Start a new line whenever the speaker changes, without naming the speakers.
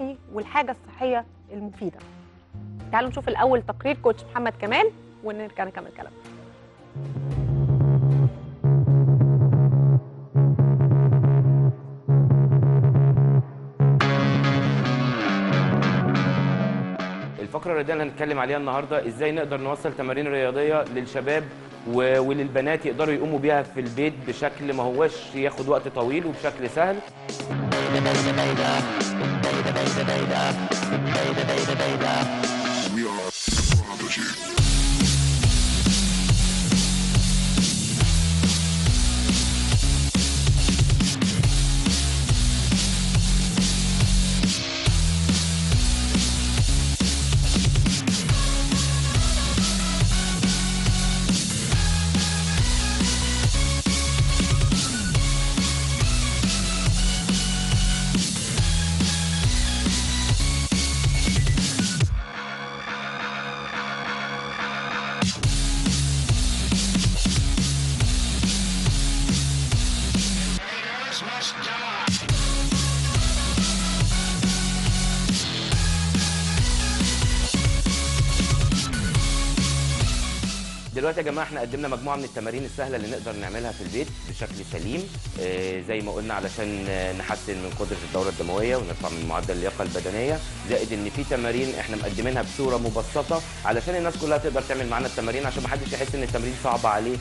الصحي والحاجه الصحيه المفيده. تعالوا نشوف الاول تقرير كوتش محمد كمال ونرجع نكمل كلامنا.
الفقرة الرياضية اللي هنتكلم عليها النهارده ازاي نقدر نوصل تمارين رياضية للشباب وللبنات يقدروا يقوموا بيها في البيت بشكل ما هوش ياخد وقت طويل وبشكل سهل. دلوقتي يا جماعه احنا قدمنا مجموعه من التمارين السهله اللي نقدر نعملها في البيت بشكل سليم، زي ما قلنا علشان نحسن من قدره الدوره الدمويه ونرفع من معدل اللياقه البدنيه، زائد ان في تمارين احنا مقدمينها بصوره مبسطه علشان الناس كلها تقدر تعمل معانا التمارين عشان ما حدش يحس ان التمرين صعبه عليه.